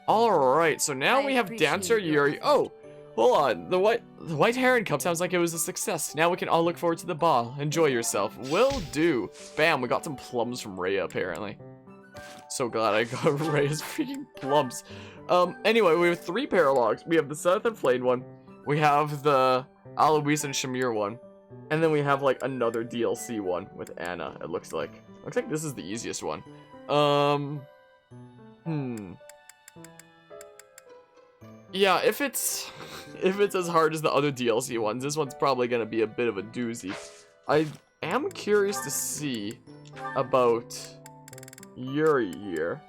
Alright, so now we have Dancer Yuri. Oh, hold on. The white heron cup sounds like it was a success. Now we can all look forward to the ball. Enjoy yourself. Will do. Bam, we got some plums from Rhea, apparently. So glad I got Rhea's freaking plums. Anyway, we have 3 paralogs. We have the Seth and Flayed one. We have the Alois and Shamir one. And then we have, like, another DLC one with Anna, it looks like. Looks like this is the easiest one. Yeah, if it's as hard as the other DLC ones, this one's probably gonna be a bit of a doozy. I am curious to see about Yuri here.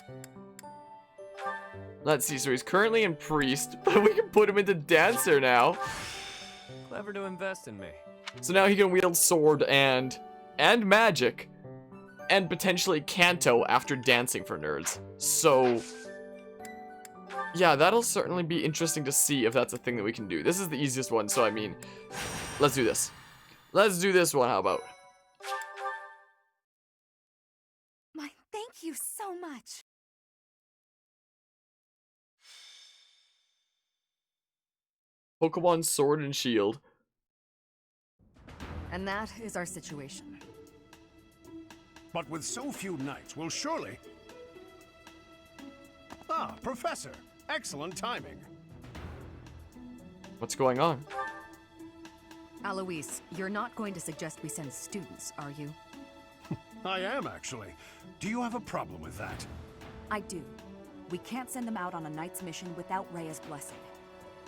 Let's see, so he's currently in Priest, but we can put him into Dancer now. Clever to invest in me. So now he can wield sword and magic, and potentially Canto after dancing for nerds. So yeah, that'll certainly be interesting to see if that's a thing that we can do. This is the easiest one, so I mean, let's do this. Let's do this one, how about? My, thank you so much. Pokemon Sword and Shield. And that is our situation. But with so few knights, we'll surely... Ah, Professor. Excellent timing. What's going on? Alois, you're not going to suggest we send students, are you? I am, actually. Do you have a problem with that? I do. We can't send them out on a knight's mission without Rhea's blessing.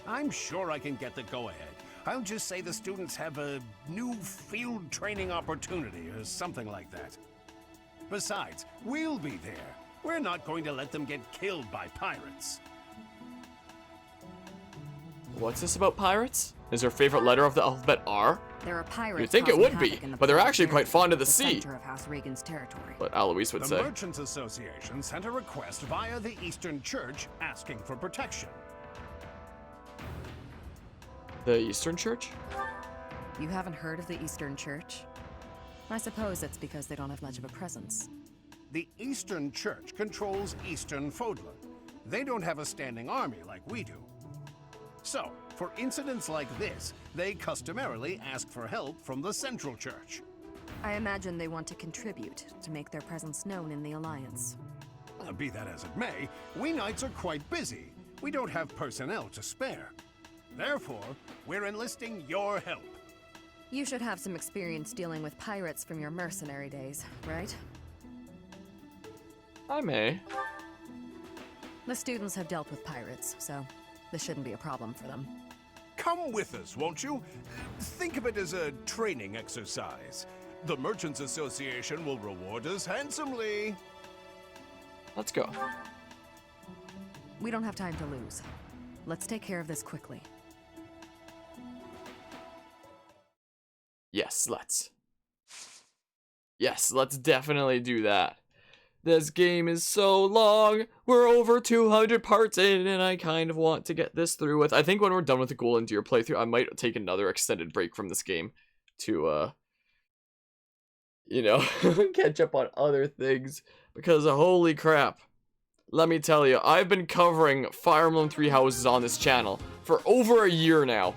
I'm sure I can get the go-ahead. I'll just say the students have a new field training opportunity or something like that. Besides, we'll be there. We're not going to let them get killed by pirates. What's this about pirates? Is their favorite letter of the alphabet R? There are pirates. You'd think it would be, but they're actually quite fond of the sea. Center of House Regan's territory. What Alois would The say. Merchants Association sent a request via the Eastern Church asking for protection. The Eastern Church? You haven't heard of the Eastern Church? I suppose it's because they don't have much of a presence. The Eastern Church controls Eastern Fodlan. They don't have a standing army like we do. So, for incidents like this, they customarily ask for help from the Central Church. I imagine they want to contribute to make their presence known in the Alliance. Be that as it may, we knights are quite busy. We don't have personnel to spare. Therefore, we're enlisting your help. You should have some experience dealing with pirates from your mercenary days, right? I may. The students have dealt with pirates, so this shouldn't be a problem for them. Come with us, won't you? Think of it as a training exercise. The Merchants Association will reward us handsomely. Let's go. We don't have time to lose. Let's take care of this quickly. Yes, let's. Yes, let's definitely do that. This game is so long. We're over 200 parts in, and I kind of want to get this through with. I think when we're done with the Golden Deer playthrough, I might take another extended break from this game to, you know, catch up on other things. Because holy crap. Let me tell you, I've been covering Fire Emblem 3 Houses on this channel for over a year now.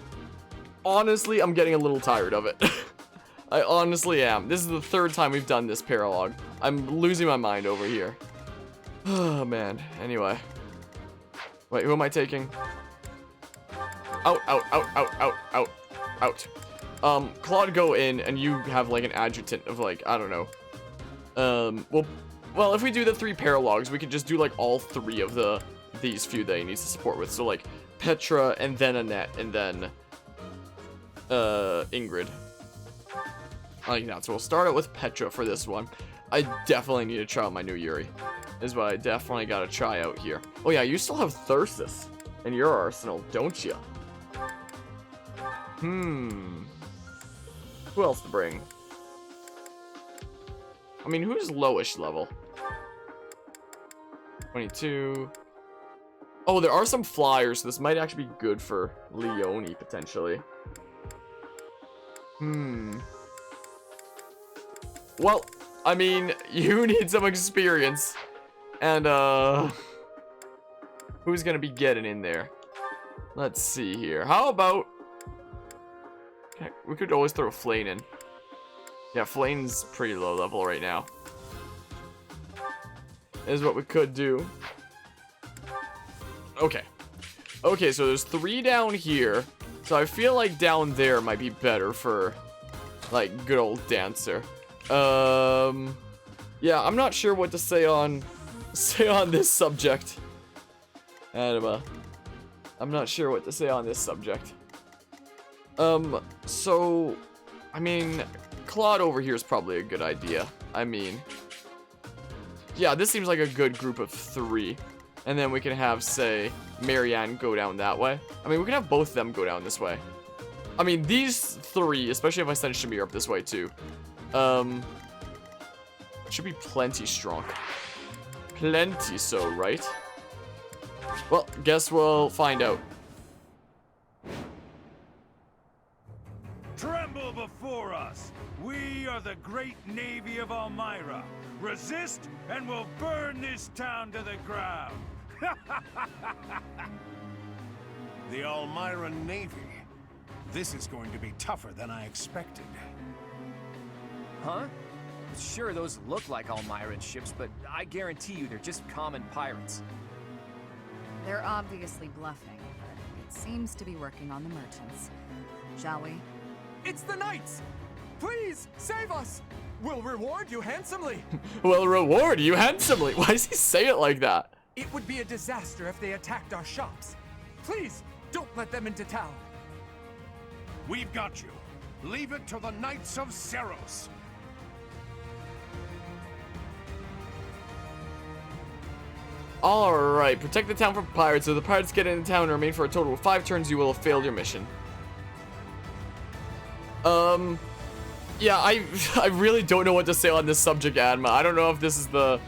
Honestly, I'm getting a little tired of it. I honestly am. This is the 3rd time we've done this paralogue. I'm losing my mind over here. Oh, man. Anyway. Wait, who am I taking? Out, out, out, out, out, out, out. Claude, go in, and you have, like, an adjutant of, like, I don't know. Well, if we do the 3 paralogs, we could just do, like, all 3 of these few that he needs to support with. So, like, Petra, and then Annette, and then, Ingrid. Like that. So we'll start out with Petra for this one. I definitely need to try out my new Yuri. Is what I definitely gotta try out here. Oh yeah, you still have Thyrsus in your arsenal, don't you? Who else to bring? I mean, who's lowish level? 22. Oh, there are some flyers, so this might actually be good for Leonie, potentially. Well, I mean, you need some experience. And, who's gonna be getting in there? Let's see here. How about... Heck, we could always throw Flane in. Yeah, Flane's pretty low level right now. Is what we could do. Okay. Okay, so there's 3 down here. So I feel like down there might be better for, like, good old Dancer. Yeah, I'm not sure what to say on this subject. Anima. I'm not sure what to say on this subject. So, I mean, Claude over here is probably a good idea. I mean, yeah, this seems like a good group of 3. And then we can have, say, Marianne go down that way. I mean, we can have both of them go down this way. I mean, these 3, especially if I send Shamir up this way too, should be plenty strong. Plenty so, right? Well, guess we'll find out. Tremble before us! We are the great navy of Elmira. Resist, and we'll burn this town to the ground! The Elmira Navy. This is going to be tougher than I expected. Huh? Sure, those look like Almiran ships, but I guarantee you they're just common pirates. They're obviously bluffing, but it seems to be working on the merchants. Shall we? It's the knights! Please, save us! We'll reward you handsomely! We'll reward you handsomely. Why does he say it like that? It would be a disaster if they attacked our shops. Please, don't let them into town. We've got you. Leave it to the Knights of Seiros. Alright, protect the town from pirates. If the pirates get into town and remain for a total of 5 turns, you will have failed your mission. Yeah, I really don't know what to say on this subject, Adma. I don't know if this is the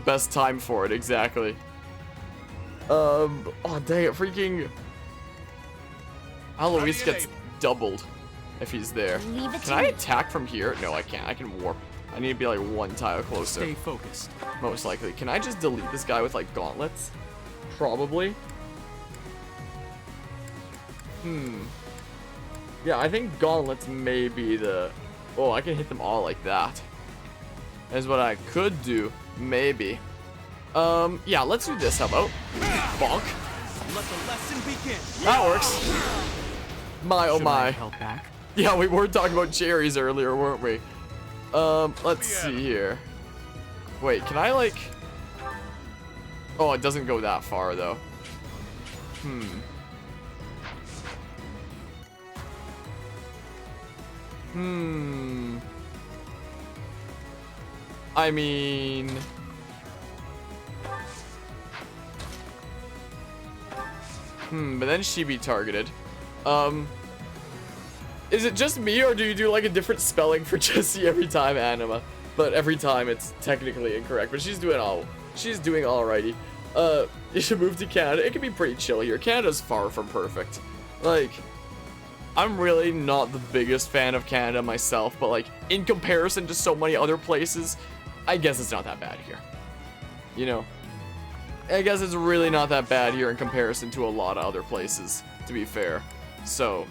best time for it exactly. Oh dang it, freaking Alois gets doubled if he's there. Can I attack from here? No, I can't. I can warp. I need to be like 1 tile closer. Stay focused. Most likely. Can I just delete this guy with like gauntlets? Probably. Yeah, I think gauntlets may be the... Oh, I can hit them all like that. Is what I could do. Maybe. Yeah, let's do this. How about? Bonk. Let the lesson begin. That works. My oh my. Held back. Yeah, we were talking about cherries earlier, weren't we? Let's see here. Wait, can I like... Oh, it doesn't go that far though. I mean... but then she be targeted. Is it just me, or do you do like a different spelling for Jessie every time, Anima? But every time it's technically incorrect, but she's doing alrighty. You should move to Canada. It can be pretty chill here. Canada's far from perfect. Like, I'm really not the biggest fan of Canada myself, but like, in comparison to so many other places, I guess it's not that bad here. You know? I guess it's really not that bad here in comparison to a lot of other places, to be fair. So,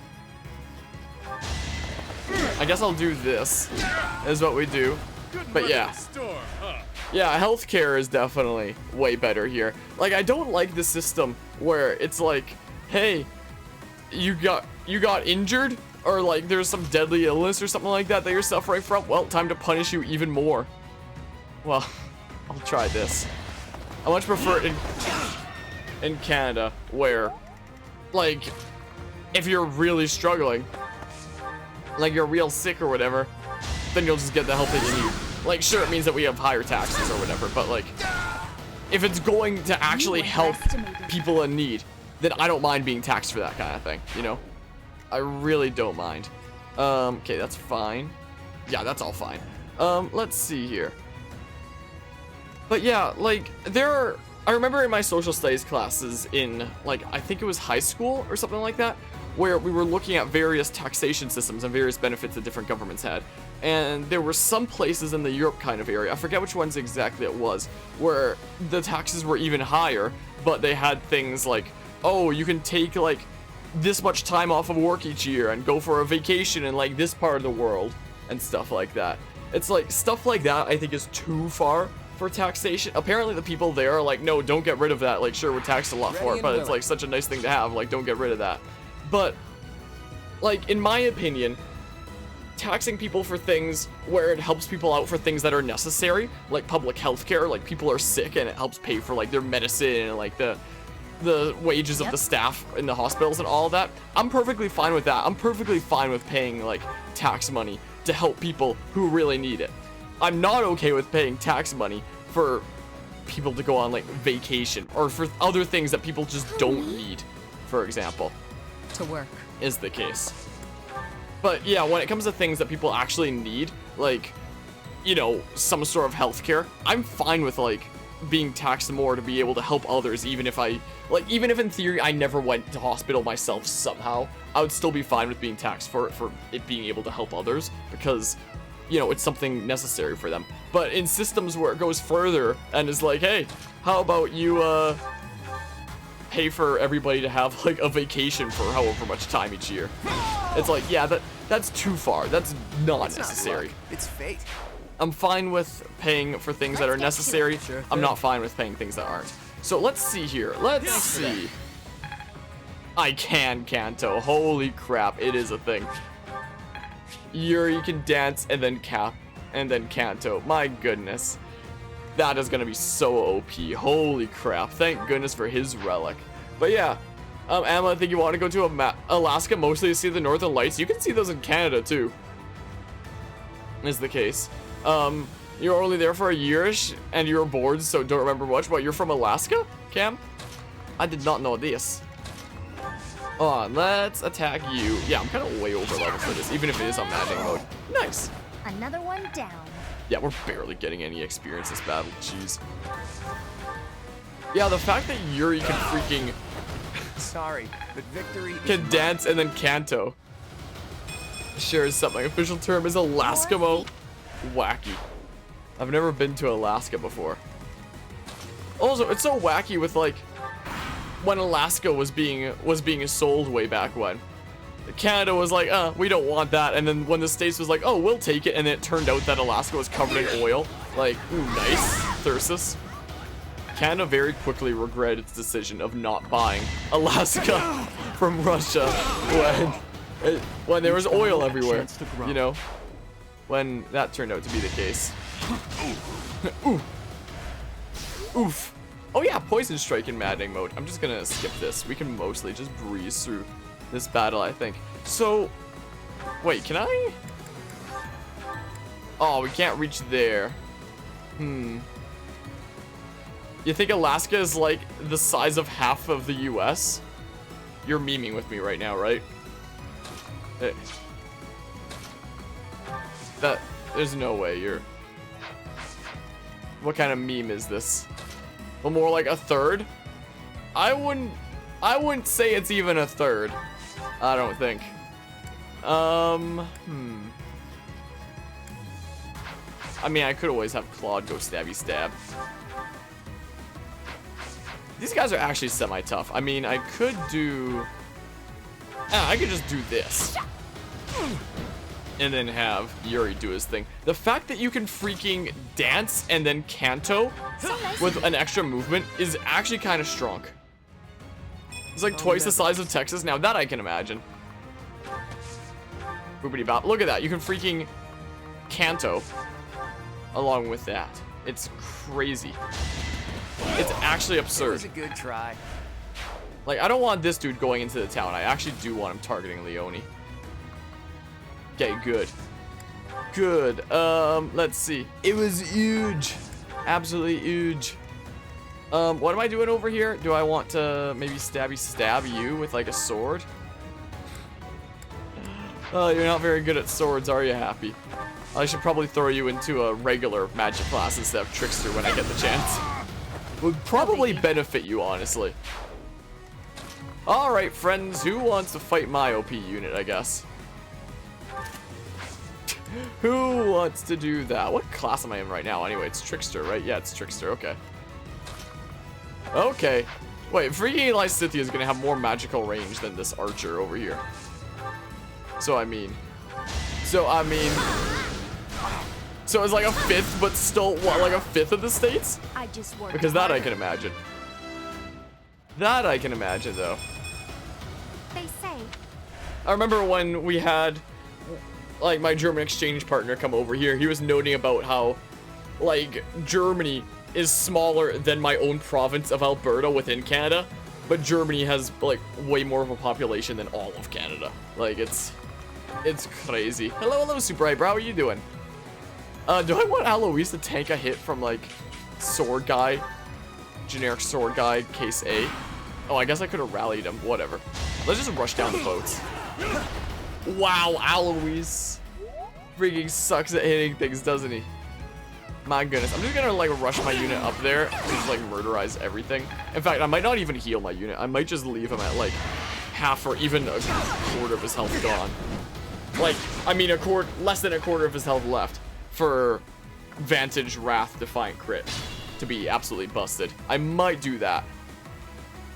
I guess I'll do this, is what we do. But yeah. Yeah, healthcare is definitely way better here. Like, I don't like the system where it's like, hey, you got injured, or like there's some deadly illness or something like that you're suffering from. Well, time to punish you even more. Well, I'll try this. I much prefer it in Canada, where, like, if you're really struggling, like you're real sick or whatever, then you'll just get the help that you need. Like, sure, it means that we have higher taxes or whatever, but like, if it's going to actually help people in need, then I don't mind being taxed for that kind of thing, you know? I really don't mind. Okay, that's fine. Yeah, that's all fine. Let's see here. But yeah, like, I remember in my social studies classes in, like, I think it was high school or something like that, where we were looking at various taxation systems and various benefits that different governments had. And there were some places in the Europe kind of area, I forget which ones exactly it was, where the taxes were even higher, but they had things like, oh, you can take like this much time off of work each year and go for a vacation in like this part of the world and stuff like that. It's like stuff like that I think is too far for taxation. Apparently the people there are like, no, don't get rid of that. Like, sure, we're taxed a lot for it, but it's like such a nice thing to have. Like, don't get rid of that. But like, in my opinion, taxing people for things where it helps people out for things that are necessary, like public health care, like people are sick and it helps pay for like their medicine and like the wages of the staff in the hospitals and all of that, I'm perfectly fine with that. I'm perfectly fine with paying like tax money to help people who really need it. I'm not okay with paying tax money for people to go on like vacation or for other things that people just don't need, for example. To work. Is the case. But yeah, when it comes to things that people actually need, like, you know, some sort of healthcare, I'm fine with like being taxed more to be able to help others, even if even if in theory I never went to hospital myself somehow, I would still be fine with being taxed for it being able to help others, because, you know, it's something necessary for them. But in systems where it goes further and is like, hey, how about you pay for everybody to have like a vacation for however much time each year? It's like, yeah, that's too far. That's not necessary. It's fate. I'm fine with paying for things that are necessary. I'm not fine with paying things that aren't. So let's see here. Let's see. I can Kanto. Holy crap, it is a thing. Yuri can dance and then Kanto. My goodness. That is gonna be so OP. Holy crap. Thank goodness for his relic. But yeah. Emma, I think you want to go to Alaska mostly to see the Northern Lights. You can see those in Canada too. Is the case. You're only there for a year-ish and you're bored, so don't remember much. What, you're from Alaska, Cam? I did not know this. On, let's attack you. Yeah, I'm kind of way over level for this, even if it is on Maddening mode. Nice. Another one down. Yeah, we're barely getting any experience this battle. Jeez. Yeah, the fact that Yuri can freaking Sorry, but victory can dance and then Kanto shares something. Official term is Alaskamo. Wacky. I've never been to Alaska before. Also, it's so wacky with like when Alaska was being sold way back when. Canada was like, we don't want that, and then when the States was like, oh, we'll take it, and then it turned out that Alaska was covered in oil. Like, ooh, nice, Thyrsus. Canada very quickly regretted its decision of not buying Alaska from Russia when there was oil everywhere, you know, when that turned out to be the case. Ooh. Oof. Oh yeah, Poison Strike in Maddening mode. I'm just gonna skip this. We can mostly just breeze through this battle, I think. So, wait, can I? Oh, we can't reach there. You think Alaska is like the size of half of the US? You're memeing with me right now, right? Hey. There's no way you're... What kind of meme is this? Well, more like a third? I wouldn't say it's even a third. I don't think. I mean, I could always have Claude go stabby stab. These guys are actually semi-tough. I mean, I could do... I could just do this. And then have Yuri do his thing. The fact that you can freaking dance and then Kanto with an extra movement is actually kind of strong. It's like twice the size of Texas. Now that I can imagine. Boopity bop. Look at that. You can freaking Kanto along with that. It's crazy. It's actually absurd. It was a good try. Like, I don't want this dude going into the town. I actually do want him targeting Leone. Okay, good. Good. Let's see. It was huge. Absolutely huge. What am I doing over here? Do I want to maybe stab you with like a sword? Oh, you're not very good at swords, are you, Happy? I should probably throw you into a regular magic class instead of Trickster when I get the chance. Would probably benefit you, honestly. Alright, friends, who wants to fight my OP unit, I guess? Who wants to do that? What class am I in right now? Anyway, it's Trickster, right? Yeah, it's Trickster, okay. Okay. Wait, freaking Lysithea is gonna have more magical range than this archer over here. So I mean, so it's like a fifth, but still, what, like a fifth of the states? I just worked Because that I harder. can imagine. That I can imagine, though. They say. I remember when we had, like, my German exchange partner come over here, he was noting about how, like, Germany is smaller than my own province of Alberta within Canada, but Germany has, like, way more of a population than all of Canada. Like, it's crazy. Hello, Super Hyper, how are you doing? Do I want Alois to tank a hit from, like, sword guy? Generic sword guy, case A? Oh, I guess I could have rallied him. Whatever. Let's just rush down the boats. Wow, Alois freaking sucks at hitting things, doesn't he? My goodness. I'm just gonna, like, rush my unit up there and just, like, murderize everything. In fact, I might not even heal my unit. I might just leave him at, like, half or even a quarter of his health gone. Like, I mean, less than a quarter of his health left for Vantage, Wrath, Defiant Crit to be absolutely busted. I might do that.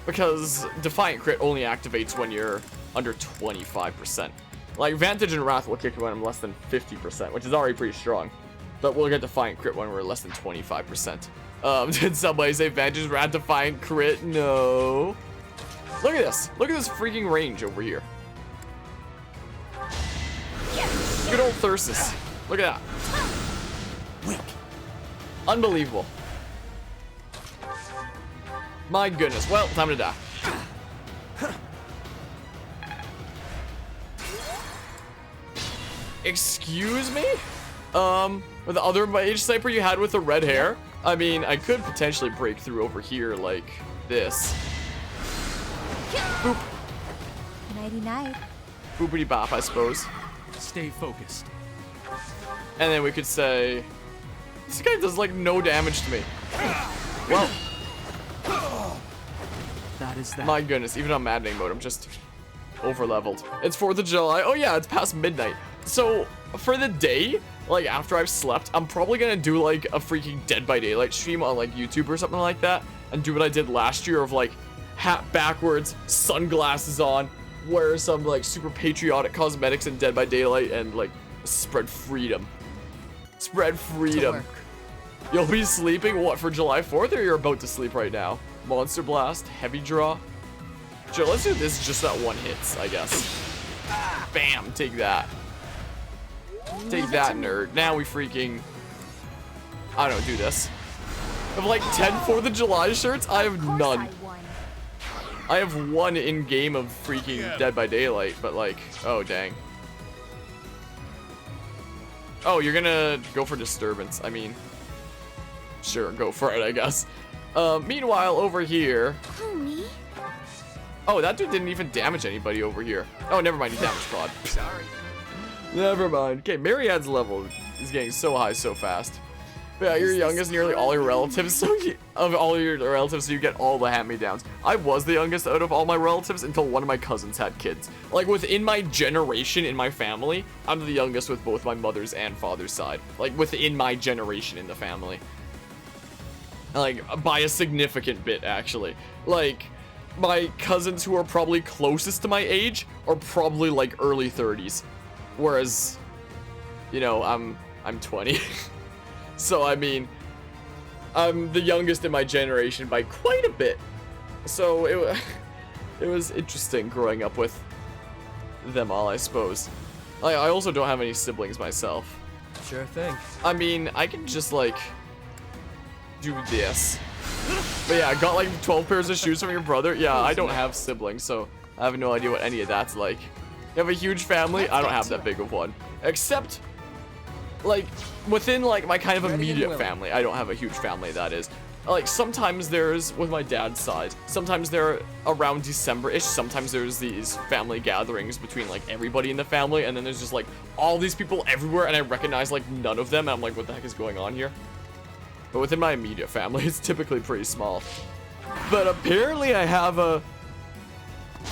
Because Defiant Crit only activates when you're under 25%. Like, Vantage and Wrath will kick when I'm less than 50%, which is already pretty strong. But we'll get Defiant Crit when we're less than 25%. Did somebody say Vantage, Wrath, Defiant Crit? No. Look at this. Look at this freaking range over here. Good old Thyrsus. Look at that. Weak. Unbelievable. My goodness. Well, time to die. Excuse me? With the other mage sniper you had with the red hair? I mean, I could potentially break through over here like this. Boop. Nighty night. Boopity bop, I suppose. Stay focused. And then we could say, this guy does like no damage to me. Well, That is that. my goodness, even on Maddening mode, I'm just over-leveled. It's 4th of July. Oh yeah, it's past midnight. So, for the day, like after I've slept, I'm probably gonna do like a freaking Dead by Daylight stream on like YouTube or something like that, and do what I did last year of like hat backwards, sunglasses on, wear some like super patriotic cosmetics in Dead by Daylight, and like spread freedom. Spread freedom. work. You'll be sleeping, what, for July 4th, or you're about to sleep right now? Monster Blast, Heavy Draw. Sure, let's do this just that one hits, I guess. Bam, take that. Take that, nerd. Now we freaking... I don't do this. Of like 10 4th of July shirts, I have none. I won. I have one in game of freaking Dead by Daylight, but like, oh dang. Oh, you're gonna go for Disturbance. I mean, sure, go for it, I guess. Meanwhile, over here... Who, me? Oh, that dude didn't even damage anybody over here. Oh, never mind, he damaged Claude. Sorry. Never mind. Okay, Myriad's level is getting so high so fast. But yeah, you're youngest, nearly all your relatives, so you get all the hand-me-downs. I was the youngest out of all my relatives until one of my cousins had kids. Like, within my generation in my family, I'm the youngest with both my mother's and father's side. Like, within my generation in the family. Like, by a significant bit, actually. Like, my cousins who are probably closest to my age are probably, like, early 30s. Whereas, you know, I'm 20. So, I mean, I'm the youngest in my generation by quite a bit. So, it was interesting growing up with them all, I suppose. I also don't have any siblings myself. Sure thing. I mean, I can just, like, do this. But yeah, I got, like, 12 pairs of shoes from your brother. Yeah, I don't have siblings, so I have no idea what any of that's like. You have a huge family? I don't have that big of one. Except... like, within, like, my kind of immediate family, I don't have a huge family, that is. Like, sometimes there's, with my dad's side, sometimes they're around December-ish, sometimes there's these family gatherings between, like, everybody in the family, and then there's just, like, all these people everywhere, and I recognize, like, none of them, and I'm like, what the heck is going on here? But within my immediate family, it's typically pretty small. But apparently I have a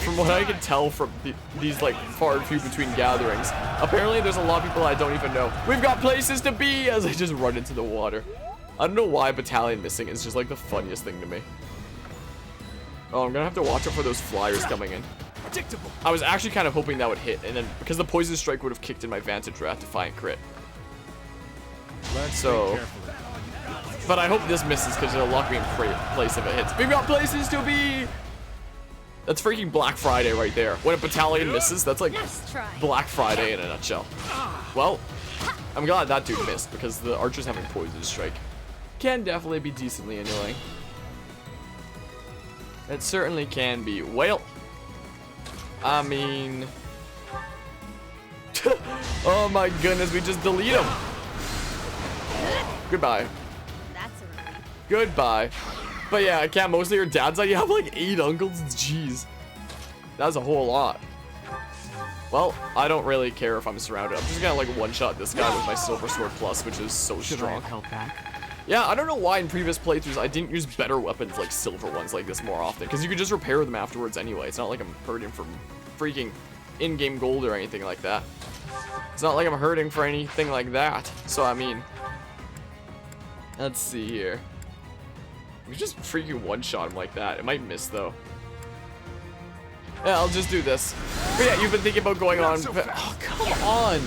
from what I can tell from these like far and few between gatherings, apparently there's a lot of people I don't even know. We've got places to be as I just run into the water. I don't know why battalion missing is just like the funniest thing to me. Oh, I'm gonna have to watch out for those flyers coming in. I was actually kind of hoping that would hit, and then because the poison strike would have kicked in my vantage rat Defiant crit. So, but I hope this misses because it'll lock me in place if it hits. We've got places to be. That's freaking Black Friday right there. When a battalion misses, that's like Black Friday in a nutshell. Well, I'm glad that dude missed because the archers having poison strike can definitely be decently annoying. It certainly can be. Well, I mean, oh my goodness, we just delete him. Goodbye. That's a relief. Goodbye. But yeah, I can't. Mostly your dad's like, you have like 8 uncles. Jeez, that's a whole lot. Well, I don't really care if I'm surrounded. I'm just gonna like one-shot this guy with my Silver Sword Plus, which is so strong. Yeah, I don't know why in previous playthroughs I didn't use better weapons like silver ones like this more often, because you could just repair them afterwards anyway. It's not like I'm hurting for freaking in-game gold or anything like that. It's not like I'm hurting for anything like that. So I mean, let's see here. We just freaking one-shot him like that. It might miss though. Yeah, I'll just do this. But yeah, you've been thinking about going on. Oh, come on.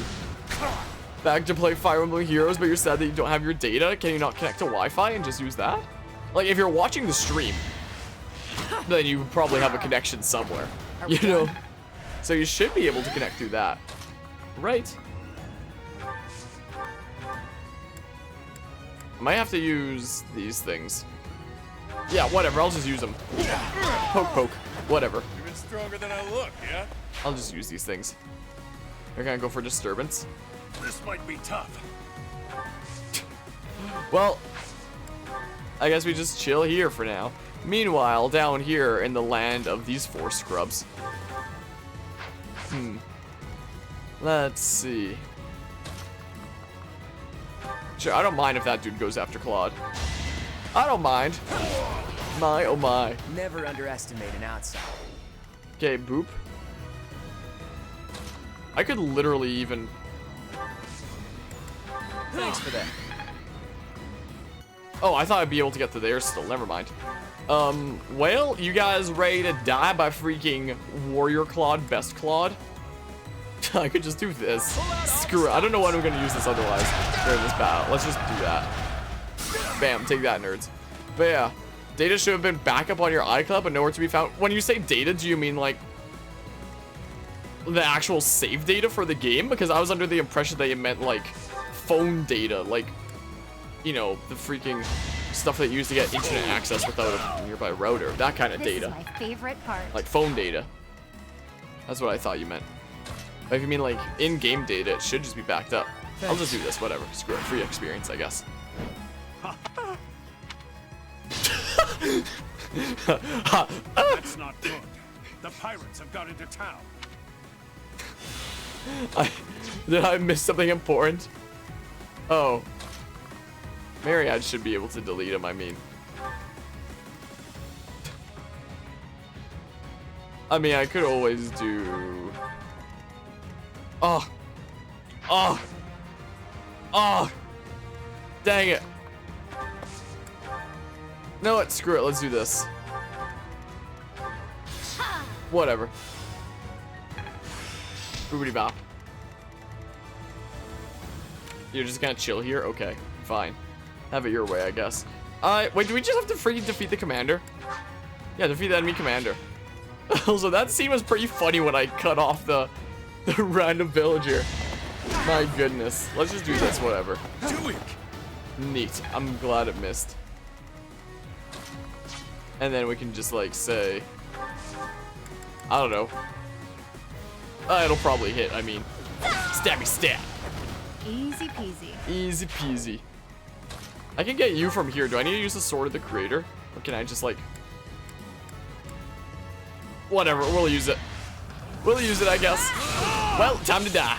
Back to play Fire Emblem Heroes, but you're sad that you don't have your data. Can you not connect to Wi-Fi and just use that? Like, if you're watching the stream, then you probably have a connection somewhere, you know? So you should be able to connect through that, right? I might have to use these things. Yeah, whatever, I'll just use them. Poke, poke, whatever. Even stronger than I look, yeah? I'll just use these things. They're gonna go for disturbance. This might be tough. Well, I guess we just chill here for now. Meanwhile, down here in the land of these 4 scrubs. Let's see. Sure, I don't mind if that dude goes after Claude. I don't mind. My, oh my. Never underestimate an outsider. Okay, boop. I could literally even... Thanks for that. Oh, I thought I'd be able to get to there still. Never mind. Well, you guys ready to die by freaking Warrior Claude, Best Claude? I could just do this. Screw it. I don't know when I'm going to use this otherwise during this battle. Let's just do that. Bam. Take that, nerds. But yeah, data should have been back up on your iCloud, but nowhere to be found. When you say data, do you mean like the actual save data for the game? Because I was under the impression that you meant like phone data, like, you know, the freaking stuff that you use to get internet access without a nearby router. That kind of data. This is my favorite part. Like phone data. That's what I thought you meant. But if you mean like in-game data, it should just be backed up. I'll just do this, whatever. Screw it. Free experience, I guess. That's not good. The pirates have got into town. Did I miss something important? Oh. Myriad should be able to delete him, I mean. I could always do... Oh. Oh. Oh. Dang it. No, what? Screw it. Let's do this. Whatever. Boobity bop. You're just gonna chill here? Okay, fine. Have it your way, I guess. Wait, do we just have to freaking defeat the commander? Yeah, defeat the enemy commander. Also, that scene was pretty funny when I cut off the random villager. My goodness. Let's just do this, whatever. Neat. I'm glad it missed. And then we can just, like, say... I don't know. It'll probably hit, I mean. Stabby stab. Easy peasy. Easy peasy. I can get you from here. Do I need to use the Sword of the Creator? Or can I just, like... Whatever, we'll use it. We'll use it, I guess. Well, time to die.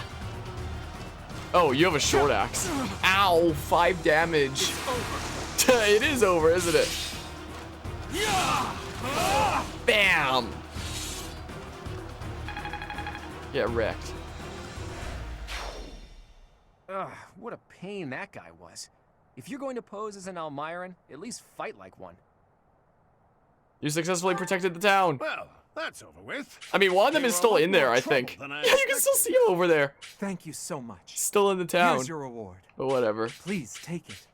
Oh, you have a short axe. Ow, 5 damage. It is over, isn't it? Bam. Get wrecked. Ugh, what a pain that guy was. If you're going to pose as an Almiran, at least fight like one. You successfully protected the town. Well, that's over with. I mean, one of them You is were a still lot in there, more I trouble think. than I Yeah, you can still see him over there. Thank you so much. Still in the town. Here's your reward. But whatever. Please take it.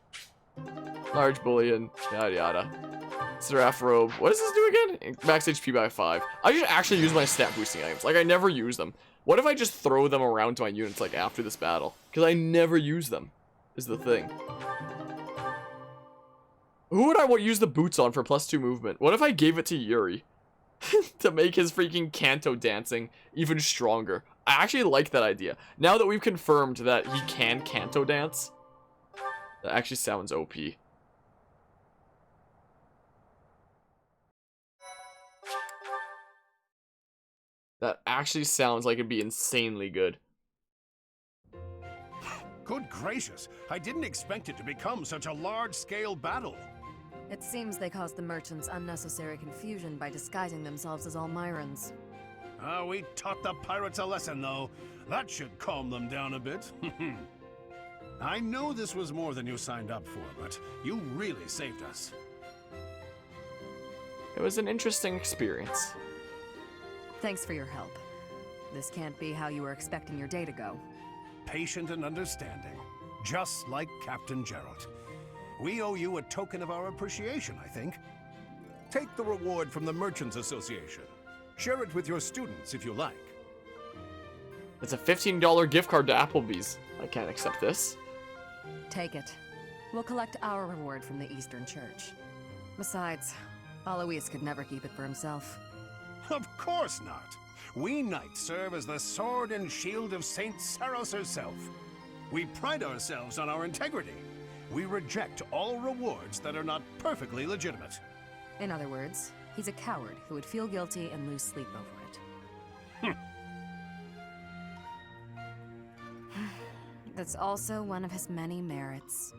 Large bullion, yada yada. Seraph robe. What does this do again? Max HP by 5. I should actually use my stat boosting items. Like, I never use them. What if I just throw them around to my units, like, after this battle? Because I never use them, is the thing. Who would I use the boots on for +2 movement? What if I gave it to Yuri? To make his freaking Kanto dancing even stronger. I actually like that idea. Now that we've confirmed that he can Kanto dance, that actually sounds OP. That actually sounds like it'd be insanely good. Good gracious, I didn't expect it to become such a large-scale battle. It seems they caused the merchants unnecessary confusion by disguising themselves as Almirans. We taught the pirates a lesson, though. That should calm them down a bit. I know this was more than you signed up for, but you really saved us. It was an interesting experience. Thanks for your help. This can't be how you were expecting your day to go. Patient and understanding, just like Captain Gerald. We owe you a token of our appreciation, I think. Take the reward from the Merchants Association. Share it with your students if you like. It's a $15 gift card to Applebee's. I can't accept this. Take it. We'll collect our reward from the Eastern Church. Besides, Alois could never keep it for himself. Of course not. We knights serve as the sword and shield of Saint Seiros herself. We pride ourselves on our integrity. We reject all rewards that are not perfectly legitimate. In other words, he's a coward who would feel guilty and lose sleep over it. That's also one of his many merits.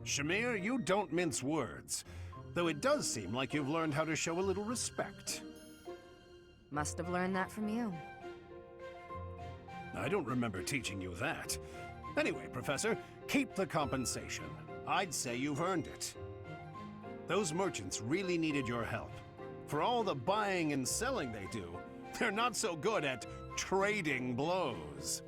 Shamir, you don't mince words. Though it does seem like you've learned how to show a little respect. Must have learned that from you. I don't remember teaching you that. Anyway, Professor, keep the compensation. I'd say you've earned it. Those merchants really needed your help. For all the buying and selling they do, they're not so good at trading blows.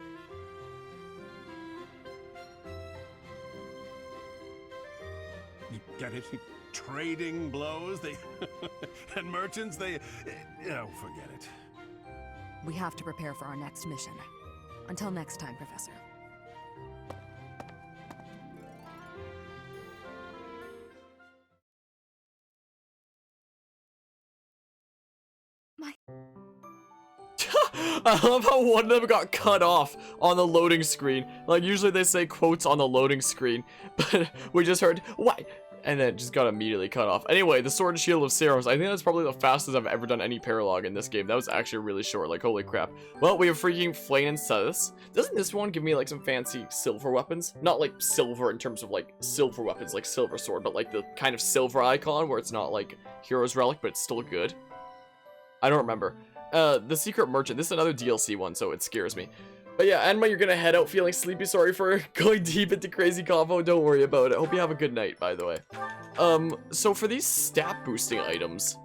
You get it? Trading blows? They and merchants, they... Oh, forget it. We have to prepare for our next mission. Until next time, Professor. I love how one of them got cut off on the loading screen. Like, usually they say quotes on the loading screen, but we just heard, "Why?" And then it just got immediately cut off. Anyway, the Sword and Shield of Seiros. I think that's probably the fastest I've ever done any paralogue in this game. That was actually really short, like, holy crap. Well, we have freaking Flame and Seiros. Doesn't this one give me, like, some fancy silver weapons? Not, like, silver in terms of, like, silver weapons, like Silver Sword, but, like, the kind of silver icon where it's not, like, Hero's Relic, but it's still good. I don't remember. The Secret Merchant. This is another DLC one, so it scares me. But yeah, Enma, you're gonna head out feeling sleepy. Sorry for going deep into crazy combo. Don't worry about it. Hope you have a good night, by the way. So for these stat boosting items,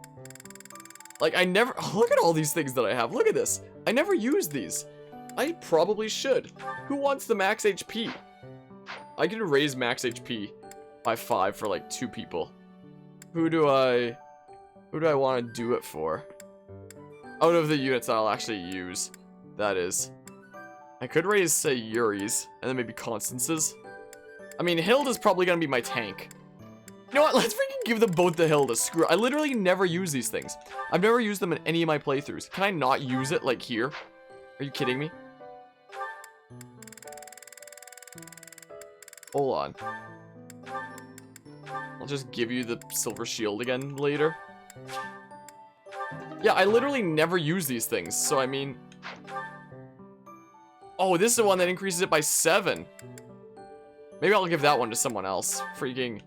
like I never, look at all these things that I have. Look at this. I never use these. I probably should. Who wants the max HP? I can raise max HP by 5 for like 2 people. Who do I want to do it for? Out of the units that I'll actually use, that is. I could raise, say, Yuri's, and then maybe Constance's. I mean, Hilda's probably gonna be my tank. You know what? Let's freaking give them both the Hilda. Screw it. I literally never use these things. I've never used them in any of my playthroughs. Can I not use it, like, here? Are you kidding me? Hold on. I'll just give you the Silver Shield again later. Yeah, I literally never use these things, so I mean... Oh, this is the one that increases it by 7. Maybe I'll give that one to someone else. Freaking...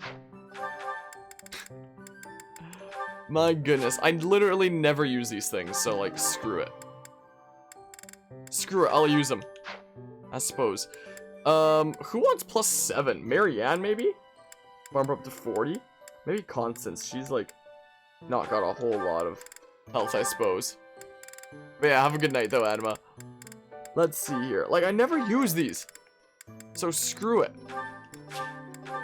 My goodness, I literally never use these things, so, like, screw it. Screw it, I'll use them. I suppose. Who wants +7? Marianne, maybe? Bump her up to 40? Maybe Constance. She's, like, not got a whole lot of health, I suppose. But yeah, have a good night, though, Anima. Let's see here. Like, I never use these. So, screw it.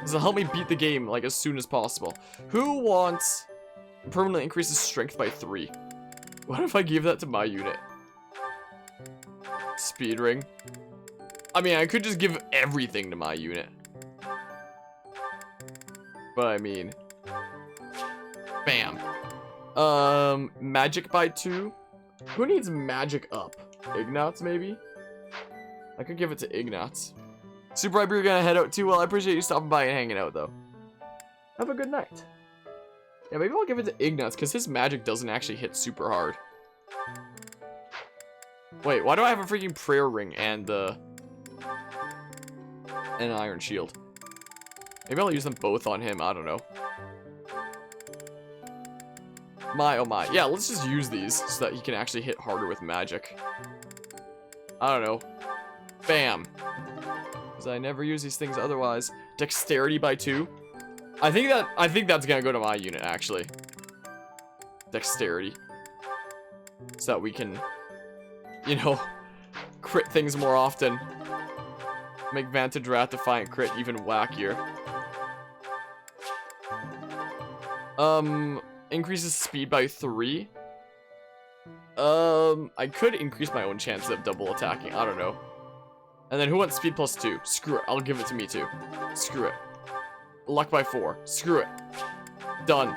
This will help me beat the game, like, as soon as possible. Who wants permanently increases strength by 3? What if I give that to my unit? Speed ring. I mean, I could just give everything to my unit. But I mean, bam. Magic by 2. Who needs magic up? Ignatz, maybe? I could give it to Ignatz. Super Hyper, you're gonna head out too. Well, I appreciate you stopping by and hanging out, though. Have a good night. Yeah, maybe I'll give it to Ignatz, because his magic doesn't actually hit super hard. Wait, why do I have a freaking prayer ring and an iron shield? Maybe I'll use them both on him, I don't know. My, oh my. Yeah, let's just use these so that he can actually hit harder with magic. I don't know. Bam. Because I never use these things otherwise. Dexterity by 2. I think that's gonna go to my unit, actually. Dexterity. So that we can, you know, crit things more often. Make Vantage Rat Defiant crit even wackier. Increases speed by 3. I could increase my own chances of double attacking. I don't know. And then who wants speed plus 2? Screw it. I'll give it to me too. Screw it. Luck by 4. Screw it. Done.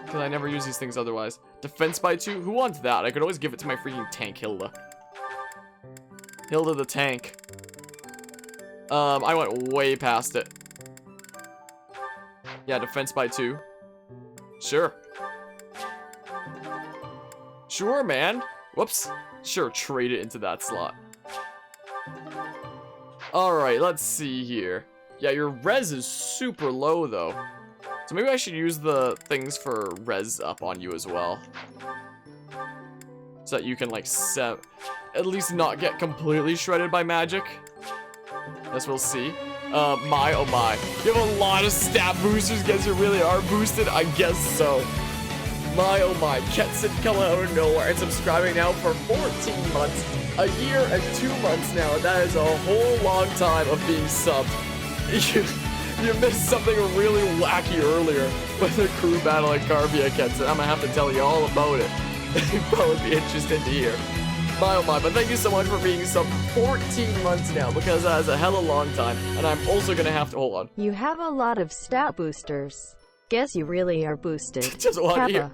Because I never use these things otherwise. Defense by 2? Who wants that? I could always give it to my freaking tank Hilda. Hilda the tank. I went way past it. Yeah, defense by 2. Sure. Sure, man. Whoops. Sure, trade it into that slot. Alright, let's see here. Yeah, your res is super low, though. So maybe I should use the things for res up on you as well. So that you can, like, at least not get completely shredded by magic. Guess we'll see. My, oh my. You have a lot of stat boosters, guess you really are boosted? I guess so. My, oh my. Ketson coming out of nowhere and subscribing now for 14 months. A year and 2 months now. That is a whole long time of being subbed. You missed something really wacky earlier with the crew battle at Carvia, Ketson. I'm gonna have to tell you all about it. You'd probably be interested to hear. My oh my, but thank you so much for being subbed 14 months now, because that is a hella long time, and I'm also gonna have to, hold on. You have a lot of stat boosters. Guess you really are boosted. Just want to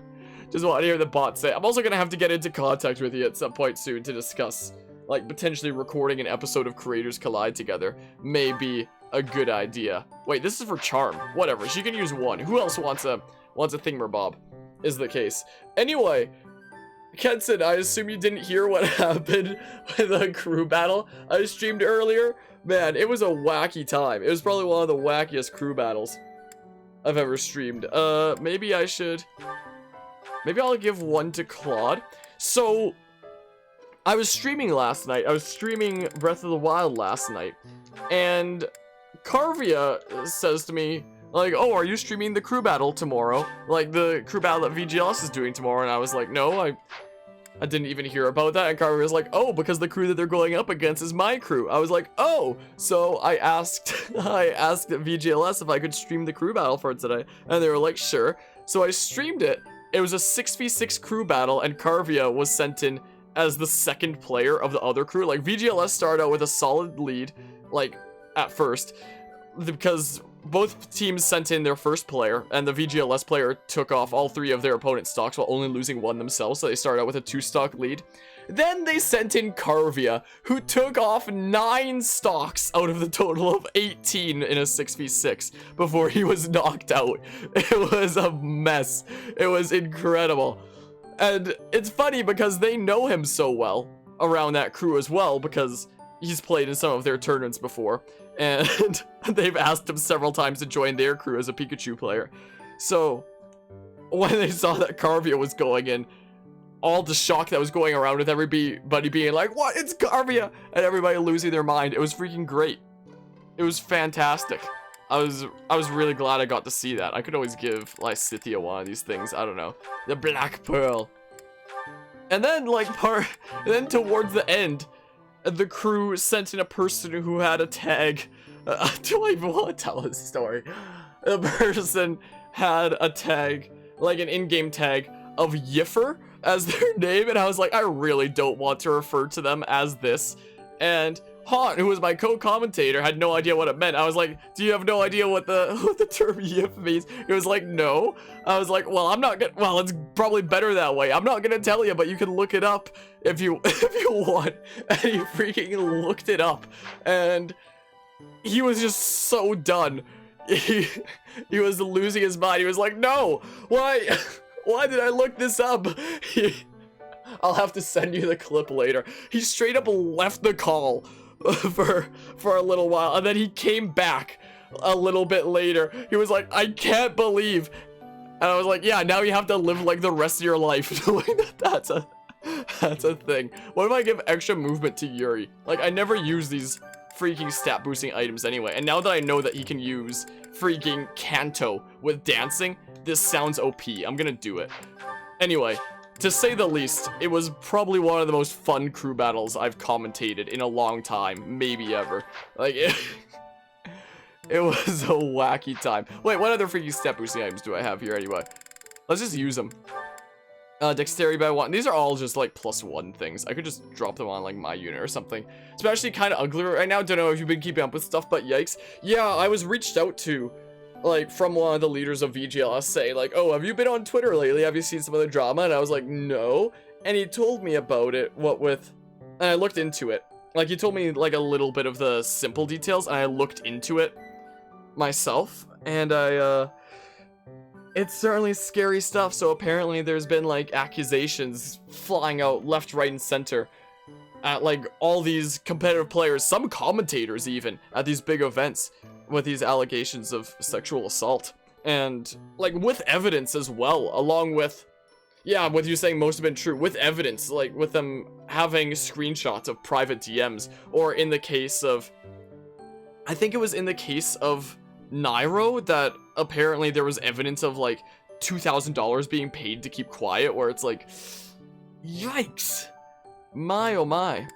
hear the bot say. I'm also gonna have to get into contact with you at some point soon to discuss, like, potentially recording an episode of Creators Collide together. May be a good idea. Wait, this is for Charm. Whatever, she can use 1. Who else wants a thingamabob? Is the case. Anyway, Kenson, I assume you didn't hear what happened with the crew battle I streamed earlier? Man, it was a wacky time. It was probably one of the wackiest crew battles I've ever streamed. Maybe I'll give 1 to Claude. So, I was streaming last night. I was streaming Breath of the Wild last night. And Carvia says to me, like, oh, are you streaming the crew battle tomorrow? Like, the crew battle that VGLS is doing tomorrow. And I was like, no, I didn't even hear about that. And Carvia was like, oh, because the crew that they're going up against is my crew. I was like, oh. So I asked VGLS if I could stream the crew battle for today. And they were like, sure. So I streamed it. It was a 6v6 crew battle, and Carvia was sent in as the second player of the other crew. Like, VGLS started out with a solid lead, like, at first, because both teams sent in their first player, and the VGLS player took off all 3 of their opponent's stocks while only losing 1 themselves, so they started out with a 2-stock lead. Then they sent in Carvia, who took off 9 stocks out of the total of 18 in a 6v6 before he was knocked out. It was a mess. It was incredible. And it's funny because they know him so well around that crew as well, because he's played in some of their tournaments before, and they've asked him several times to join their crew as a Pikachu player. So when they saw that Carvia was going in, all the shock that was going around with everybody being like, what, it's Garvia, and everybody losing their mind. It was freaking great. It was fantastic. I was really glad I got to see that. I could always give Lysithea one of these things. I don't know, the Black Pearl. And then then towards the end, the crew sent in a person who had a tag. Do I even want to tell this story? The person had a tag, like an in-game tag of Yiffer as their name, and I was like, I really don't want to refer to them as this. And Haunt, who was my co-commentator, had no idea what it meant. I was like, do you have no idea what the term Yif means? He was like, no. I was like, well, well, it's probably better that way. I'm not gonna tell you, but you can look it up if you want. And he freaking looked it up, and he was just so done. He was losing his mind. He was like, no, why did I look this up? I'll have to send you the clip later. He straight up left the call for a little while, and then he came back a little bit later. He was like, I can't believe, and I was like, yeah, now you have to live like the rest of your life knowing that that's a thing. What if I give extra movement to Yuri? Like, I never use these freaking stat boosting items anyway, and now that I know that he can use freaking Kanto with dancing, this sounds OP. I'm gonna do it. Anyway, to say the least, it was probably one of the most fun crew battles I've commentated in a long time, maybe ever. Like, it was a wacky time. Wait, what other freaking stat boosting items do I have here anyway? Let's just use them. Dexterity by 1. These are all just like +1 things. I could just drop them on like my unit or something. It's actually kind of ugly right now. Don't know if you've been keeping up with stuff, but yikes. Yeah, I was reached out to, like, from one of the leaders of VGLS saying like, oh, have you been on Twitter lately? Have you seen some of the drama? And I was like, no. And he told me about it, and I looked into it. Like, he told me like a little bit of the simple details, and I looked into it myself, and it's certainly scary stuff. So apparently there's been like accusations flying out left, right, and center at like all these competitive players, some commentators even, at these big events with these allegations of sexual assault. And like with evidence as well, along with, yeah, with you saying most have been true, with evidence, like with them having screenshots of private DMs, or in the case of, I think it was in the case of Nairo, that apparently there was evidence of like $2,000 being paid to keep quiet, where it's like, yikes. My oh my.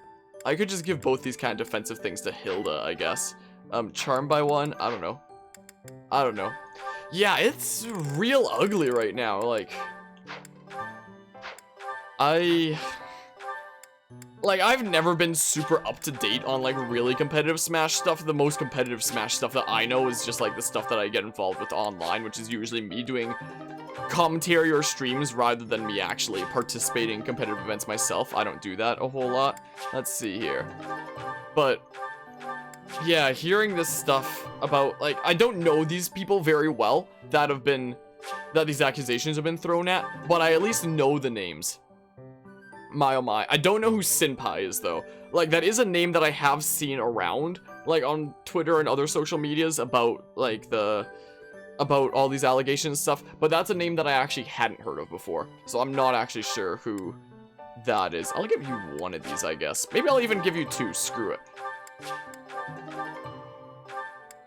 I could just give both these kind of defensive things to Hilda, I guess. Charm by 1, I don't know. Yeah, it's real ugly right now. Like, I've never been super up to date on like really competitive Smash stuff. The most competitive Smash stuff that I know is just like the stuff that I get involved with online, which is usually me doing commentary or streams rather than me actually participating in competitive events myself. I don't do that a whole lot. Let's see here. But yeah, hearing this stuff about, like, I don't know these people very well that these accusations have been thrown at, but I at least know the names. My oh my. I don't know who Senpai is though. Like, that is a name that I have seen around, like on Twitter and other social medias about like about all these allegations and stuff, but that's a name that I actually hadn't heard of before. So I'm not actually sure who that is. I'll give you one of these, I guess. Maybe I'll even give you 2. Screw it.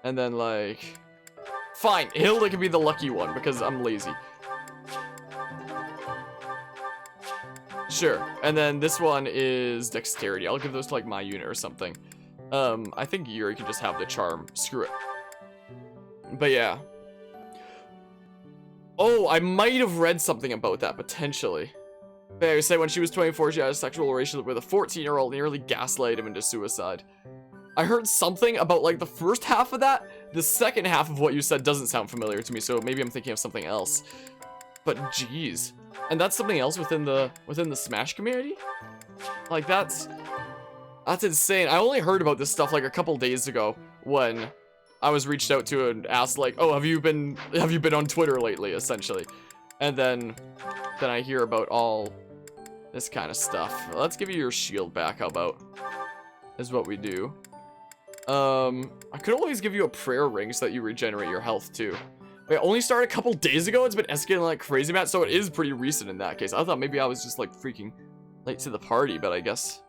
And then like, fine, Hilda can be the lucky one because I'm lazy. Sure. And then this one is dexterity. I'll give those to like my unit or something. I think Yuri can just have the charm. Screw it. But yeah. Oh, I might have read something about that potentially. They say when she was 24, she had a sexual relationship with a 14-year-old, nearly gaslighted him into suicide. I heard something about like the first half of that. The second half of what you said doesn't sound familiar to me, so maybe I'm thinking of something else. But geez. And that's something else within the Smash community? Like, that's insane. I only heard about this stuff like a couple days ago when I was reached out to and asked like, oh, have you been on Twitter lately, essentially. And then I hear about all this kind of stuff. Let's give you your shield back, how about? Is what we do. I could always give you a prayer ring so that you regenerate your health too. Wait, it only started a couple days ago? It's been escalating like crazy, Matt, so it is pretty recent in that case. I thought maybe I was just like freaking late to the party, but I guess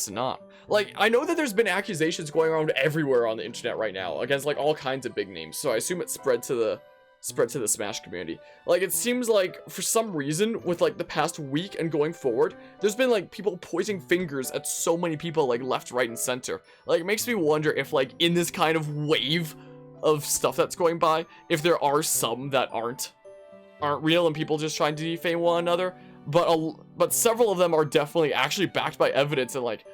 not. Like, I know that there's been accusations going around everywhere on the internet right now against like all kinds of big names, so I assume it spread to the Smash community. Like, it seems like for some reason with like the past week and going forward, there's been like people pointing fingers at so many people like left, right, and center. Like, it makes me wonder if like in this kind of wave of stuff that's going by, if there are some that aren't real and people just trying to defame one another, but several of them are definitely actually backed by evidence and like,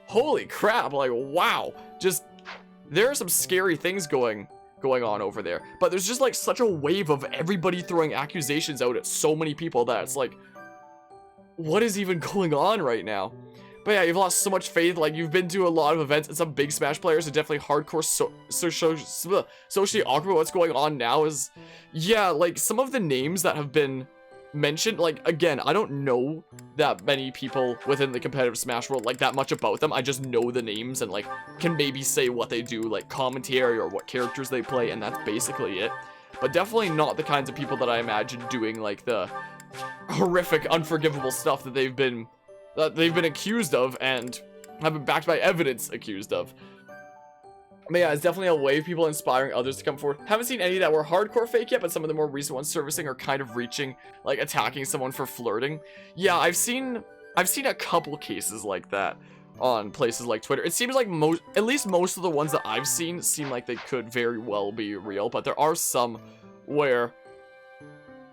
holy crap, like, wow, just there are some scary things going on over there. But there's just like such a wave of everybody throwing accusations out at so many people that it's like, what is even going on right now? But yeah, you've lost so much faith. Like, you've been to a lot of events, and some big Smash players are definitely hardcore socially awkward. What's going on now is, yeah, like some of the names that have been mentioned, like, again, I don't know that many people within the competitive Smash world, like, that much about them. I just know the names and like can maybe say what they do, like commentary or what characters they play, and that's basically it. But definitely not the kinds of people that I imagine doing like the horrific, unforgivable stuff that they've been accused of and have been backed by evidence accused of. But yeah, it's definitely a way of people inspiring others to come forward. Haven't seen any that were hardcore fake yet, but some of the more recent ones surfacing are kind of reaching, like attacking someone for flirting. Yeah, I've seen a couple cases like that on places like Twitter. It seems like at least most of the ones that I've seen seem like they could very well be real, but there are some where,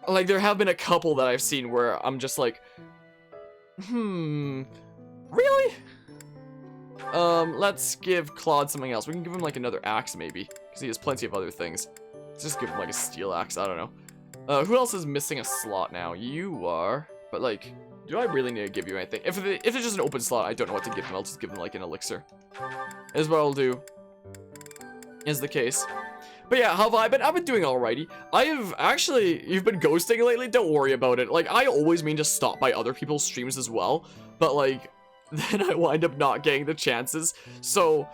like, there have been a couple that I've seen where I'm just like, really? Let's give Claude something else. We can give him like another axe maybe, because he has plenty of other things. Let's just give him like a steel axe, I don't know. Who else is missing a slot now? You are, but like, do I really need to give you anything? If it's just an open slot, I don't know what to give him. I'll just give him like an elixir. Is what I'll do. Is the case. But yeah, how have I been? I've been doing alrighty. You've been ghosting lately? Don't worry about it. Like, I always mean to stop by other people's streams as well, but like, then I wind up not getting the chances. So,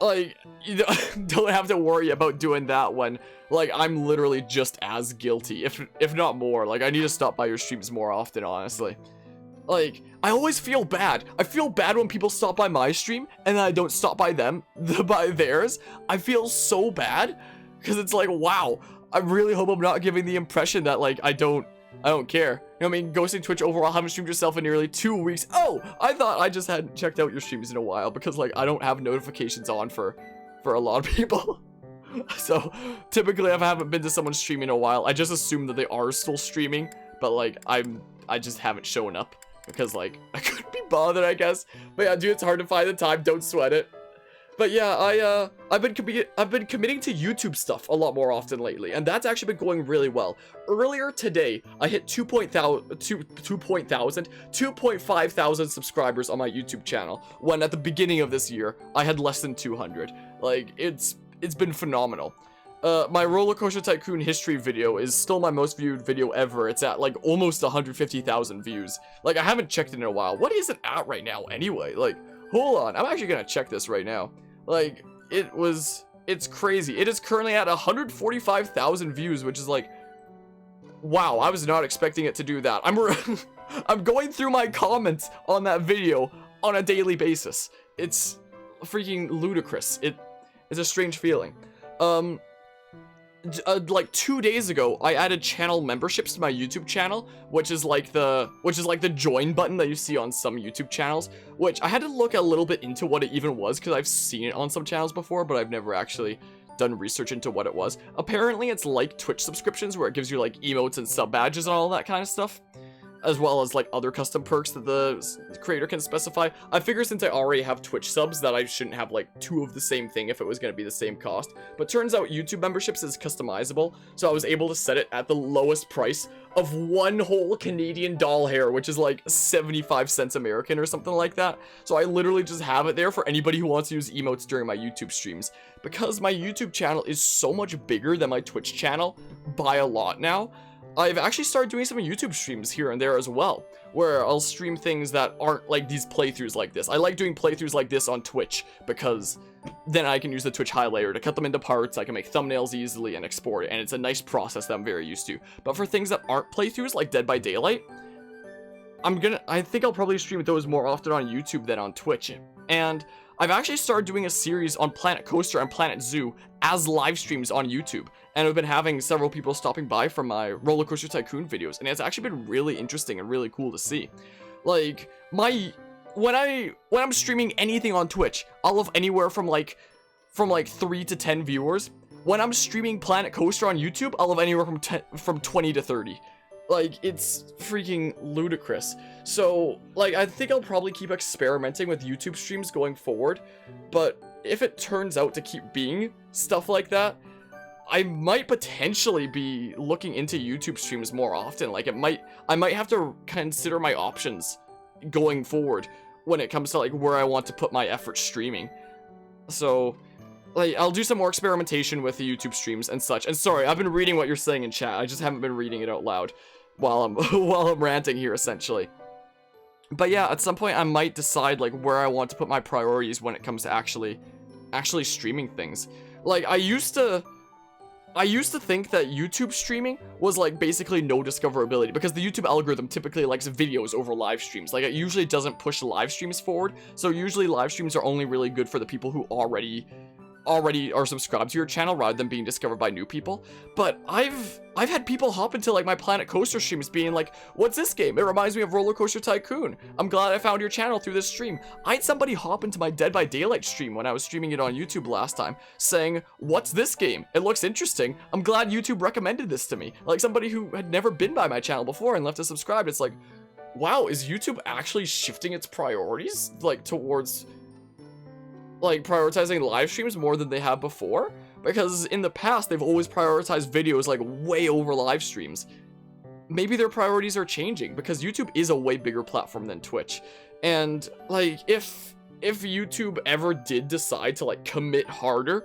like, you don't have to worry about doing that when, like, I'm literally just as guilty, if not more. Like, I need to stop by your streams more often, honestly. Like, I always feel bad. I feel bad when people stop by my stream and then I don't stop by theirs. I feel so bad. Because it's like, wow, I really hope I'm not giving the impression that, like, I don't care. You know what I mean? Ghosting Twitch overall, haven't streamed yourself in nearly 2 weeks. Oh, I thought I just hadn't checked out your streams in a while because, like, I don't have notifications on for a lot of people. So, typically, if I haven't been to someone's stream in a while, I just assume that they are still streaming. But, like, I just haven't shown up because, like, I couldn't be bothered, I guess. But yeah, dude, it's hard to find the time. Don't sweat it. But yeah, I've been committing to YouTube stuff a lot more often lately, and that's actually been going really well. Earlier today, I hit 2.5 thousand subscribers on my YouTube channel, when at the beginning of this year, I had less than 200. Like, it's been phenomenal. My Roller Coaster Tycoon history video is still my most viewed video ever. It's at, like, almost 150,000 views. Like, I haven't checked it in a while. What is it at right now, anyway? Like, hold on. I'm actually gonna check this right now. Like, it's crazy. It is currently at 145,000 views, which is like, wow, I was not expecting it to do that. I'm going through my comments on that video on a daily basis. It's freaking ludicrous. It's a strange feeling. Like 2 days ago, I added channel memberships to my YouTube channel, which is like the join button that you see on some YouTube channels, which I had to look a little bit into what it even was, because I've seen it on some channels before, but I've never actually done research into what it was. Apparently, it's like Twitch subscriptions, where it gives you like emotes and sub badges and all that kind of stuff, as well as like other custom perks that the creator can specify. I figure since I already have Twitch subs that I shouldn't have like 2 of the same thing if it was going to be the same cost. But turns out YouTube memberships is customizable, so I was able to set it at the lowest price of 1 whole Canadian doll hair, which is like 75 cents American or something like that. So I literally just have it there for anybody who wants to use emotes during my YouTube streams. Because my YouTube channel is so much bigger than my Twitch channel by a lot now, I've actually started doing some YouTube streams here and there as well, where I'll stream things that aren't like these playthroughs like this. I like doing playthroughs like this on Twitch because then I can use the Twitch highlighter to cut them into parts, I can make thumbnails easily and export it, and it's a nice process that I'm very used to. But for things that aren't playthroughs like Dead by Daylight, I think I'll probably stream those more often on YouTube than on Twitch. And I've actually started doing a series on Planet Coaster and Planet Zoo as live streams on YouTube. And I've been having several people stopping by from my Roller Coaster Tycoon videos, and it's actually been really interesting and really cool to see. Like, when I'm streaming anything on Twitch, I'll have anywhere from like 3 to 10 viewers. When I'm streaming Planet Coaster on YouTube, I'll have anywhere from 20 to 30. Like, it's freaking ludicrous. So, like, I think I'll probably keep experimenting with YouTube streams going forward, but if it turns out to keep being stuff like that, I might potentially be looking into YouTube streams more often. Like, I might have to consider my options going forward when it comes to, like, where I want to put my effort streaming. So, like, I'll do some more experimentation with the YouTube streams and such. And sorry, I've been reading what you're saying in chat. I just haven't been reading it out loud while I'm ranting here, essentially. But yeah, at some point I might decide, like, where I want to put my priorities when it comes to actually streaming things. Like, I used to think that YouTube streaming was, like, basically no discoverability, because the YouTube algorithm typically likes videos over live streams. Like, it usually doesn't push live streams forward, so usually live streams are only really good for the people who already are subscribed to your channel rather than being discovered by new people. But I've had people hop into, like, my Planet Coaster streams being like, what's this game? It reminds me of Roller Coaster Tycoon. I'm glad I found your channel through this stream. I had somebody hop into my Dead by Daylight stream when I was streaming it on YouTube last time saying, what's this game? It looks interesting. I'm glad YouTube recommended this to me. Like, somebody who had never been by my channel before and left a subscribe. It's like, wow, is YouTube actually shifting its priorities, like, towards, like, prioritizing live streams more than they have before? Because in the past, they've always prioritized videos, like, way over live streams. Maybe their priorities are changing, because YouTube is a way bigger platform than Twitch. And, like, if YouTube ever did decide to, like, commit harder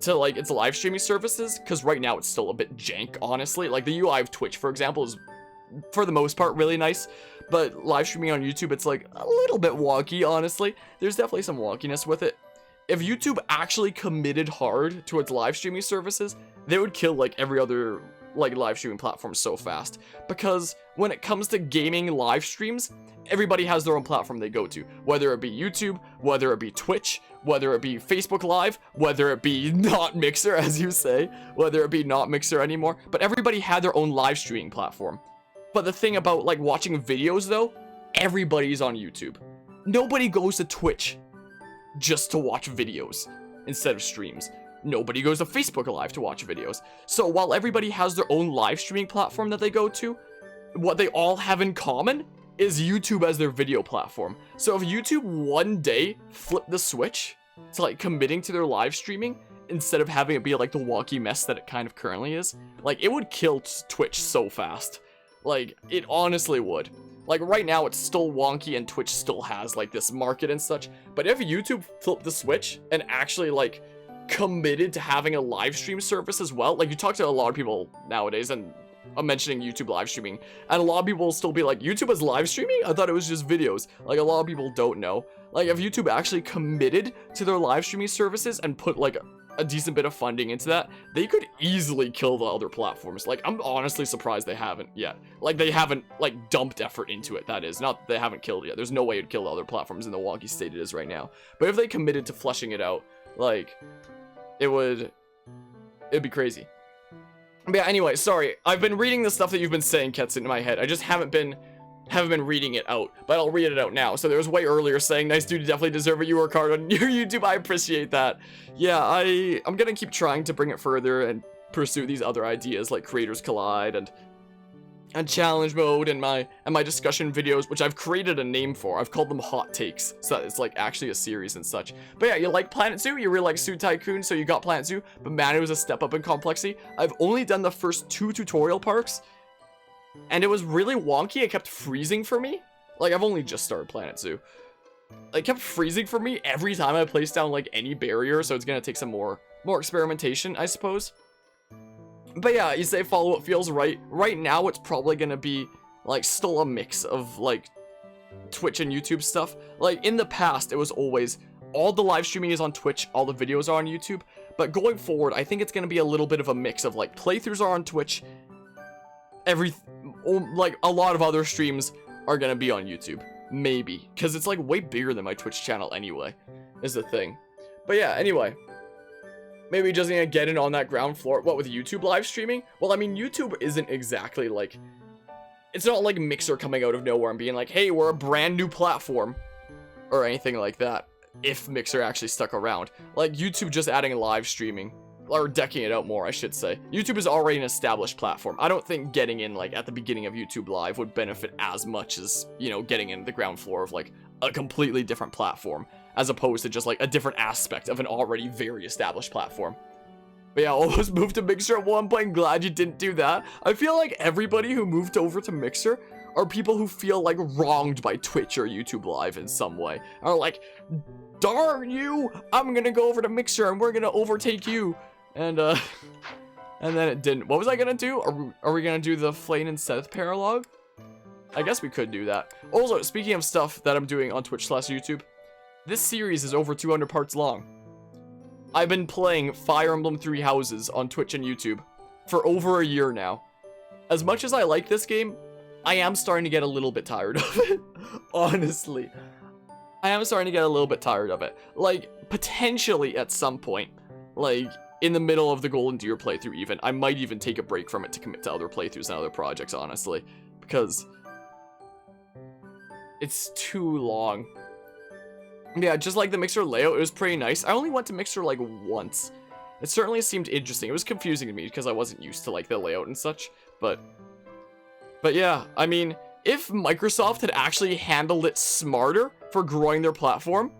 to, like, its live streaming services, because right now it's still a bit jank, honestly. Like, the UI of Twitch, for example, is, for the most part, really nice. But live streaming on YouTube, it's, like, a little bit wonky, honestly. There's definitely some wonkiness with it. If YouTube actually committed hard to its live streaming services, they would kill, like, every other, like, live streaming platform so fast. Because when it comes to gaming live streams, everybody has their own platform they go to. Whether it be YouTube, whether it be Twitch, whether it be Facebook Live, whether it be not Mixer, as you say, whether it be not Mixer anymore. But everybody had their own live streaming platform. But the thing about, like, watching videos, though, everybody's on YouTube. Nobody goes to Twitch just to watch videos instead of streams. Nobody goes to Facebook Live to watch videos. So while everybody has their own live streaming platform that they go to, what they all have in common is YouTube as their video platform. So if YouTube one day flipped the switch to, like, committing to their live streaming instead of having it be, like, the wonky mess that it kind of currently is, like, it would kill Twitch so fast. Like, it honestly would. Like, right now, it's still wonky and Twitch still has, like, this market and such. But if YouTube flipped the switch and actually, like, committed to having a live stream service as well, like, you talk to a lot of people nowadays, and I'm mentioning YouTube live streaming, and a lot of people will still be like, YouTube is live streaming? I thought it was just videos. Like, a lot of people don't know. Like, if YouTube actually committed to their live streaming services and put, like, a decent bit of funding into that, they could easily kill the other platforms. Like, I'm honestly surprised they haven't yet. Like, they haven't, like, dumped effort into it, that is. Not that they haven't killed it yet. There's no way it'd kill the other platforms in the wonky state it is right now. But if they committed to fleshing it out, like, it'd be crazy. But yeah, anyway, sorry. I've been reading the stuff that you've been saying, Ketsin, in my head. I just haven't been reading it out, but I'll read it out now. So there was way earlier saying, nice dude, you definitely deserve it. You work hard on your YouTube. I appreciate that. Yeah, I'm gonna keep trying to bring it further and pursue these other ideas like Creators Collide and challenge mode and my discussion videos, which I've created a name for. I've called them Hot Takes, so that it's, like, actually a series and such. But yeah, you like Planet Zoo, you really like Zoo Tycoon, so you got Planet Zoo, but man, it was a step up in complexity. I've only done the first 2 tutorial parks, and it was really wonky. It kept freezing for me. Like, I've only just started Planet Zoo. It kept freezing for me every time I placed down, like, any barrier, so it's gonna take some more experimentation, I suppose. But yeah, you say follow what feels right. Right now, it's probably gonna be, like, still a mix of, like, Twitch and YouTube stuff. Like, in the past, it was always, all the live streaming is on Twitch, all the videos are on YouTube. But going forward, I think it's gonna be a little bit of a mix of, like, playthroughs are on Twitch, like, a lot of other streams are gonna be on YouTube. Maybe. Because it's, like, way bigger than my Twitch channel anyway, is the thing. But yeah, anyway. Maybe just gonna get in on that ground floor. What, with YouTube live streaming? Well, I mean, YouTube isn't exactly, like... It's not like Mixer coming out of nowhere and being like, hey, we're a brand new platform. Or anything like that. If Mixer actually stuck around. Like, YouTube just adding live streaming. Or decking it out more, I should say. YouTube is already an established platform. I don't think getting in, like, at the beginning of YouTube Live would benefit as much as, you know, getting into the ground floor of, like, a completely different platform. As opposed to just, like, a different aspect of an already very established platform. But yeah, almost moved to Mixer at one point. Glad you didn't do that. I feel like everybody who moved over to Mixer are people who feel, like, wronged by Twitch or YouTube Live in some way. Are like, darn you, I'm gonna go over to Mixer and we're gonna overtake you. And then it didn't. What was I gonna do? Are we gonna do the Flane and Seth paralogue? I guess we could do that. Also, speaking of stuff that I'm doing on Twitch/YouTube, this series is over 200 parts long. I've been playing Fire Emblem 3 Houses on Twitch and YouTube for over a year now. As much as I like this game, I am starting to get a little bit tired of it. Honestly. I am starting to get a little bit tired of it. Like, potentially at some point, like, in the middle of the Golden Deer playthrough even, I might even take a break from it to commit to other playthroughs and other projects, honestly. Because it's too long. Yeah, just like the Mixer layout, it was pretty nice. I only went to Mixer, like, once. It certainly seemed interesting. It was confusing to me because I wasn't used to, like, the layout and such. But yeah, I mean, if Microsoft had actually handled it smarter for growing their platform,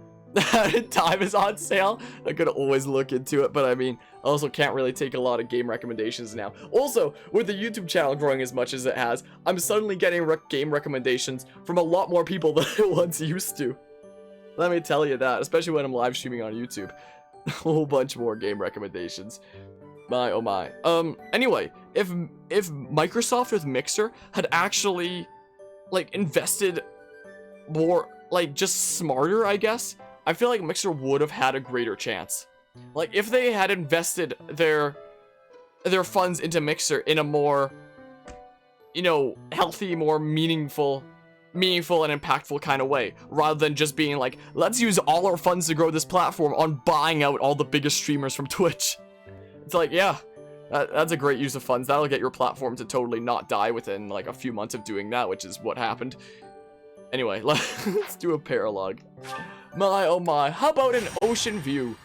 time is on sale, I could always look into it. But I mean, I also can't really take a lot of game recommendations now. Also, with the YouTube channel growing as much as it has, I'm suddenly getting game recommendations from a lot more people than I once used to. Let me tell you that, especially when I'm live streaming on YouTube. A whole bunch more game recommendations. My oh my. Anyway, if Microsoft with Mixer had actually, like, invested more, like, just smarter, I guess, I feel like Mixer would have had a greater chance. Like, if they had invested their funds into Mixer in a more, you know, healthy, more meaningful and impactful kind of way, rather than just being like, let's use all our funds to grow this platform on buying out all the biggest streamers from Twitch. It's like, yeah, that's a great use of funds. That'll get your platform to totally not die within, like, a few months of doing that, which is what happened. Anyway, let's do a paralogue. My oh my, how about an ocean view?